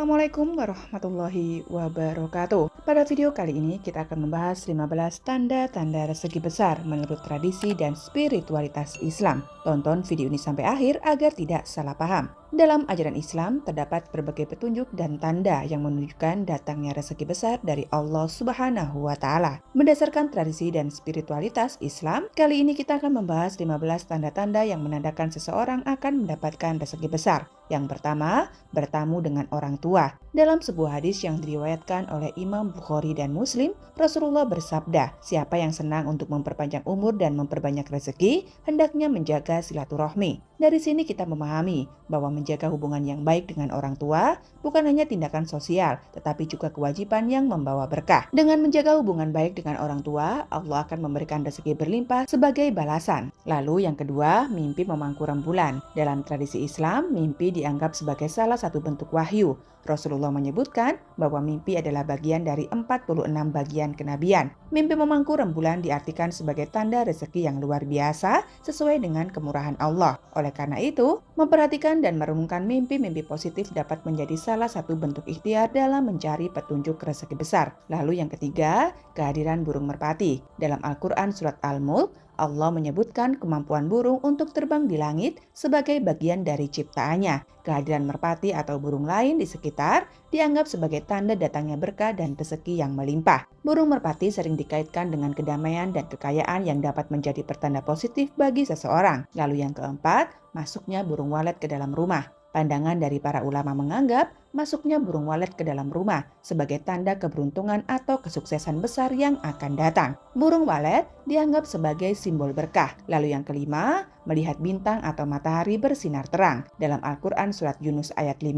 Assalamualaikum warahmatullahi wabarakatuh. Pada video kali ini kita akan membahas 15 tanda-tanda rezeki besar menurut tradisi dan spiritualitas Islam. Tonton video ini sampai akhir agar tidak salah paham. Dalam ajaran Islam terdapat berbagai petunjuk dan tanda yang menunjukkan datangnya rezeki besar dari Allah Subhanahu wa taala. Berdasarkan tradisi dan spiritualitas Islam, kali ini kita akan membahas 15 tanda-tanda yang menandakan seseorang akan mendapatkan rezeki besar. Yang pertama, bertamu dengan orang tua. Dalam sebuah hadis yang diriwayatkan oleh Imam Bukhari dan Muslim, Rasulullah bersabda, siapa yang senang untuk memperpanjang umur dan memperbanyak rezeki, hendaknya menjaga silaturahmi. Dari sini kita memahami bahwa menjaga hubungan yang baik dengan orang tua bukan hanya tindakan sosial, tetapi juga kewajiban yang membawa berkah. Dengan menjaga hubungan baik dengan orang tua, Allah akan memberikan rezeki berlimpah sebagai balasan. Lalu yang kedua, mimpi memangku rembulan. Dalam tradisi Islam, mimpi dianggap sebagai salah satu bentuk wahyu. Rasulullah menyebutkan bahwa mimpi adalah bagian dari 46 bagian kenabian. Mimpi memangku rembulan diartikan sebagai tanda rezeki yang luar biasa sesuai dengan kemurahan Allah. Oleh karena itu, memperhatikan dan merenungkan mimpi-mimpi positif dapat menjadi salah satu bentuk ikhtiar dalam mencari petunjuk rezeki besar. Lalu yang ketiga, kehadiran burung merpati. Dalam Al-Quran Surat Al-Mulk, Allah menyebutkan kemampuan burung untuk terbang di langit sebagai bagian dari ciptaannya. Kehadiran merpati atau burung lain di sekitar dianggap sebagai tanda datangnya berkah dan rezeki yang melimpah. Burung merpati sering dikaitkan dengan kedamaian dan kekayaan yang dapat menjadi pertanda positif bagi seseorang. Lalu yang keempat, masuknya burung walet ke dalam rumah. Pandangan dari para ulama menganggap masuknya burung walet ke dalam rumah sebagai tanda keberuntungan atau kesuksesan besar yang akan datang. Burung walet dianggap sebagai simbol berkah. Lalu yang kelima, melihat bintang atau matahari bersinar terang. Dalam Al-Quran Surat Yunus ayat 5,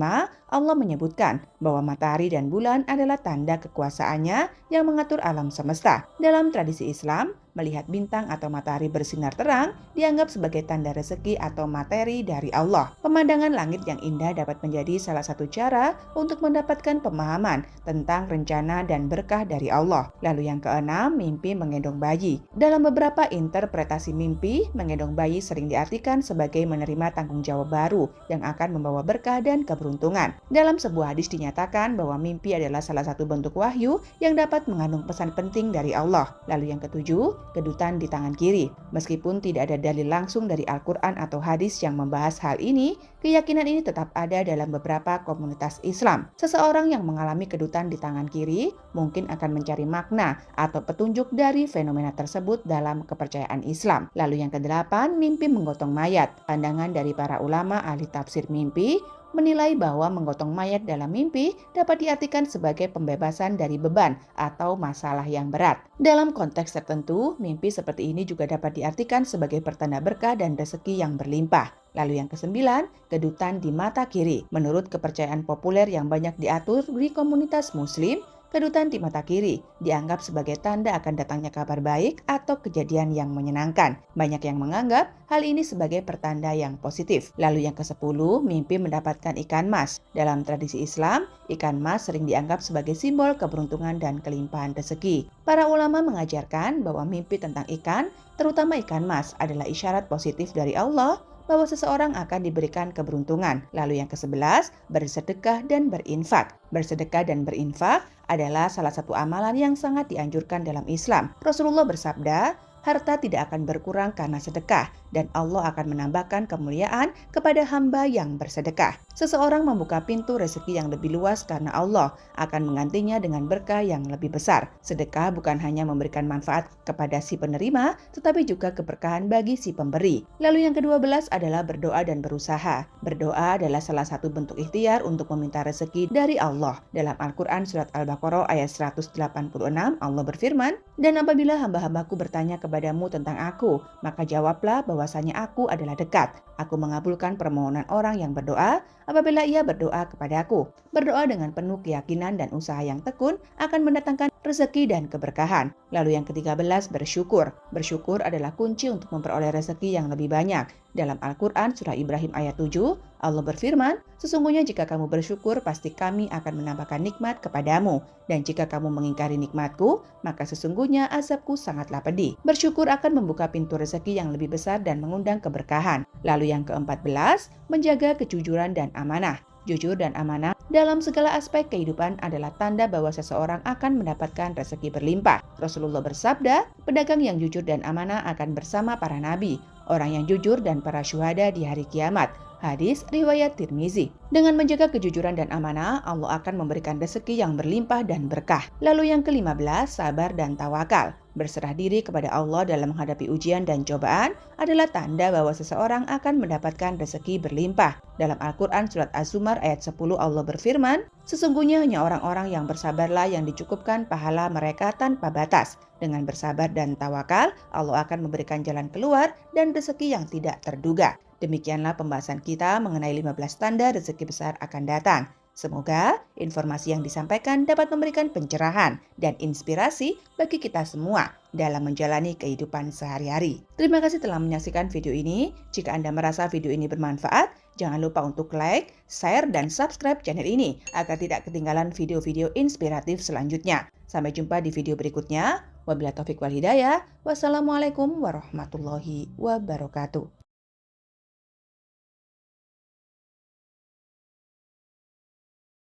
Allah menyebutkan bahwa matahari dan bulan adalah tanda kekuasaannya yang mengatur alam semesta. Dalam tradisi Islam, melihat bintang atau matahari bersinar terang dianggap sebagai tanda rezeki atau materi dari Allah. Pemandangan langit yang indah dapat menjadi salah satu cara untuk mendapatkan pemahaman tentang rencana dan berkah dari Allah. Lalu yang keenam, mimpi menggendong bayi. Dalam beberapa interpretasi mimpi, menggendong bayi sering diartikan sebagai menerima tanggung jawab baru yang akan membawa berkah dan keberuntungan. Dalam sebuah hadis dinyatakan bahwa mimpi adalah salah satu bentuk wahyu yang dapat mengandung pesan penting dari Allah. Lalu yang ketujuh, kedutan di tangan kiri. Meskipun tidak ada dalil langsung dari Al-Quran atau hadis yang membahas hal ini, keyakinan ini tetap ada dalam beberapa komunitas Islam. Seseorang yang mengalami kedutan di tangan kiri mungkin akan mencari makna atau petunjuk dari fenomena tersebut dalam kepercayaan Islam. Lalu yang kedelapan, mimpi menggotong mayat. Pandangan dari para ulama ahli tafsir mimpi menilai bahwa menggotong mayat dalam mimpi dapat diartikan sebagai pembebasan dari beban atau masalah yang berat. Dalam konteks tertentu, mimpi seperti ini juga dapat diartikan sebagai pertanda berkah dan rezeki yang berlimpah. Lalu yang kesembilan, kedutan di mata kiri. Menurut kepercayaan populer yang banyak diatur di komunitas Muslim, kedutan di mata kiri dianggap sebagai tanda akan datangnya kabar baik atau kejadian yang menyenangkan. Banyak yang menganggap hal ini sebagai pertanda yang positif. Lalu yang ke-10, mimpi mendapatkan ikan mas. Dalam tradisi Islam, ikan mas sering dianggap sebagai simbol keberuntungan dan kelimpahan rezeki. Para ulama mengajarkan bahwa mimpi tentang ikan, terutama ikan mas, adalah isyarat positif dari Allah bahwa seseorang akan diberikan keberuntungan. Lalu yang ke-11, bersedekah dan berinfak. Bersedekah dan berinfak adalah salah satu amalan yang sangat dianjurkan dalam Islam. Rasulullah bersabda, harta tidak akan berkurang karena sedekah, dan Allah akan menambahkan kemuliaan kepada hamba yang bersedekah. Seseorang membuka pintu rezeki yang lebih luas karena Allah akan menggantinya dengan berkah yang lebih besar. Sedekah bukan hanya memberikan manfaat kepada si penerima, tetapi juga keberkahan bagi si pemberi. Lalu yang ke-12 adalah berdoa dan berusaha. Berdoa adalah salah satu bentuk ikhtiar untuk meminta rezeki dari Allah. Dalam Al-Quran Surat Al-Baqarah ayat 186, Allah berfirman, dan apabila hamba-hambaku bertanya kepadamu tentang aku, maka jawablah bahwasanya aku adalah dekat. Aku mengabulkan permohonan orang yang berdoa apabila ia berdoa kepadaku. Berdoa dengan penuh keyakinan dan usaha yang tekun akan mendatangkan rezeki dan keberkahan. Lalu yang ke-13, bersyukur. Bersyukur adalah kunci untuk memperoleh rezeki yang lebih banyak. Dalam Al-Quran Surah Ibrahim ayat 7, Allah berfirman, sesungguhnya jika kamu bersyukur, pasti kami akan menambahkan nikmat kepadamu. Dan jika kamu mengingkari nikmatku, maka sesungguhnya azabku sangatlah pedih. Bersyukur akan membuka pintu rezeki yang lebih besar dan mengundang keberkahan. Lalu yang ke-14, menjaga kejujuran dan amanah. Jujur dan amanah dalam segala aspek kehidupan adalah tanda bahwa seseorang akan mendapatkan rezeki berlimpah. Rasulullah bersabda, pedagang yang jujur dan amanah akan bersama para nabi, orang yang jujur dan para syuhada di hari kiamat. Hadis riwayat Tirmizi. Dengan menjaga kejujuran dan amanah, Allah akan memberikan rezeki yang berlimpah dan berkah. Lalu yang ke-15, sabar dan tawakal. Berserah diri kepada Allah dalam menghadapi ujian dan cobaan adalah tanda bahwa seseorang akan mendapatkan rezeki berlimpah. Dalam Al-Quran Surat Az-Zumar ayat 10 Allah berfirman, sesungguhnya hanya orang-orang yang bersabarlah yang dicukupkan pahala mereka tanpa batas. Dengan bersabar dan tawakal, Allah akan memberikan jalan keluar dan rezeki yang tidak terduga. Demikianlah pembahasan kita mengenai 15 tanda rezeki besar akan datang. Semoga informasi yang disampaikan dapat memberikan pencerahan dan inspirasi bagi kita semua dalam menjalani kehidupan sehari-hari. Terima kasih telah menyaksikan video ini. Jika Anda merasa video ini bermanfaat, jangan lupa untuk like, share, dan subscribe channel ini agar tidak ketinggalan video-video inspiratif selanjutnya. Sampai jumpa di video berikutnya. Wabillahi taufiq wal hidayah. Wassalamualaikum warahmatullahi wabarakatuh.